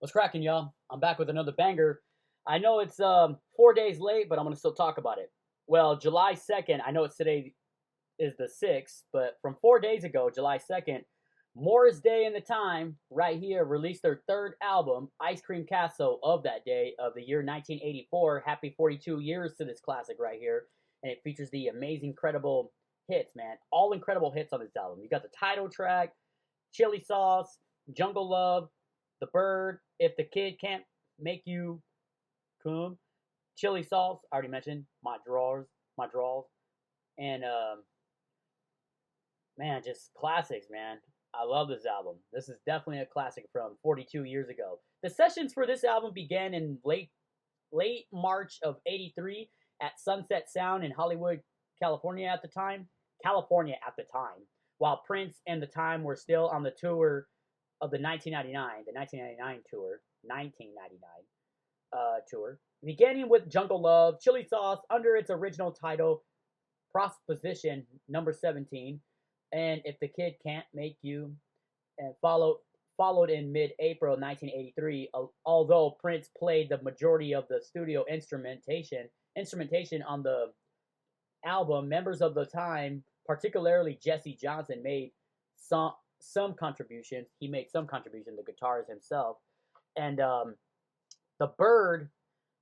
What's cracking, y'all? I'm back with another banger. I know it's 4 days late, but I'm gonna still talk about it. Well, July 2nd. I know it's today is the 6th, but from 4 days ago, July 2nd, Morris Day and the Time right here released their third album, Ice Cream Castle, of that day of the year 1984. Happy 42 years to this classic right here, and it features the amazing, incredible hits, man. All incredible hits on this album. You got the title track, Chili Sauce, Jungle Love, The Bird, If the Kid Can't Make You Come, Chili Sauce, I already mentioned, my drawers, and man, just classics, man. I love this album. This is definitely a classic from 42 years ago. The sessions for this album began in late March of '83 at Sunset Sound in Hollywood, California at the time. While Prince and the Time were still on the tour of the 1999 tour, 1999 tour, beginning with Jungle Love, Chili Sauce under its original title, Proposition Number 17, and If the Kid Can't Make You, and followed in mid-April 1983. Although Prince played the majority of the studio instrumentation on the album, members of the time, particularly Jesse Johnson, made some contributions. He made some contribution, the guitarist himself, and the Bird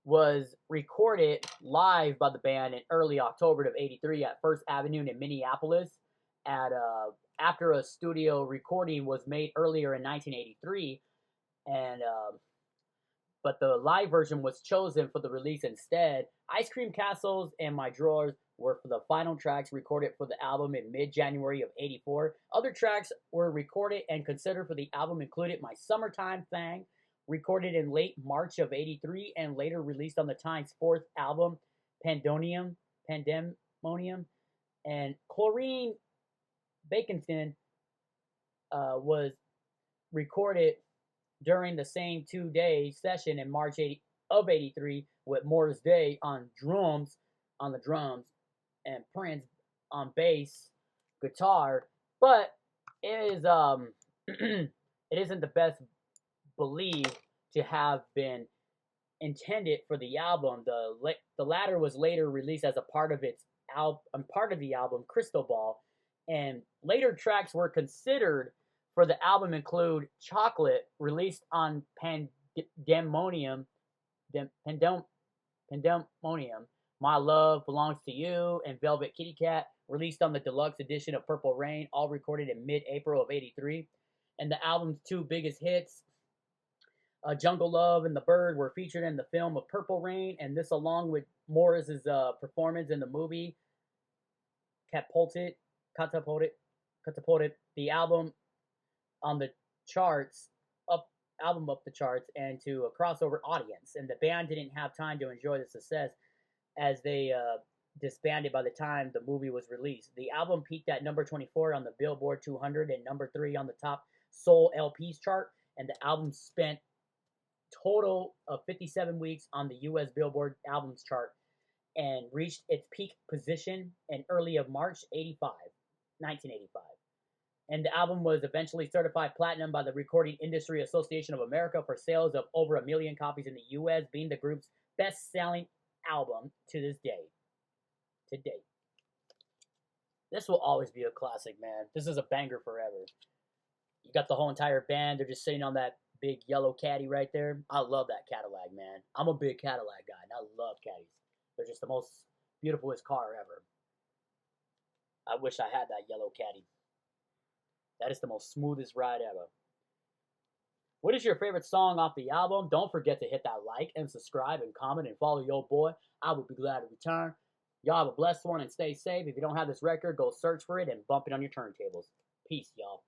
was recorded live by the band in early October of '83 at First Avenue in Minneapolis. At After a studio recording was made earlier in 1983, and but the live version was chosen for the release instead. Ice Cream Castles and My Drawers were for the final tracks recorded for the album in mid-January of '84. Other tracks were recorded and considered for the album included My Summertime Thing, recorded in late March of '83 and later released on the Time's fourth album, Pandemonium, and Chlorine Baconston was recorded during the same 2 day session in March of '83 with Morris Day on the drums, and Prince on bass, guitar. But it is it isn't the best believed to have been intended for the album. The latter was later released as a part of the album Crystal Ball, and later tracks were considered for the album include Chocolate, released on Pandemonium, Pandemonium, My Love Belongs to You, and Velvet Kitty Cat, released on the deluxe edition of Purple Rain, all recorded in mid-April of '83. And the album's two biggest hits, Jungle Love and The Bird, were featured in the film of Purple Rain, and this, along with Morris's performance in the movie, catapulted, catapulted the on the charts, up the charts, and to a crossover audience. And the band didn't have time to enjoy the success as they disbanded by the time the movie was released. The album peaked at number 24 on the Billboard 200 and number 3 on the top Soul LPs chart, and the album spent total of 57 weeks on the U.S. Billboard albums chart and reached its peak position in early of March 1985. And the album was eventually certified platinum by the Recording Industry Association of America for sales of over 1 million copies in the U.S., being the group's best-selling album to this day. To date. This will always be a classic, man. This is a banger forever. You got the whole entire band. They're just sitting on that big yellow caddy right there. I love that Cadillac, man. I'm a big Cadillac guy, and I love caddies. They're just the most beautifulest car ever. I wish I had that yellow caddy. That is the most smoothest ride ever. What is your favorite song off the album? Don't forget to hit that like and subscribe and comment and follow your boy. I would be glad to return. Y'all have a blessed one and stay safe. If you don't have this record, go search for it and bump it on your turntables. Peace, y'all.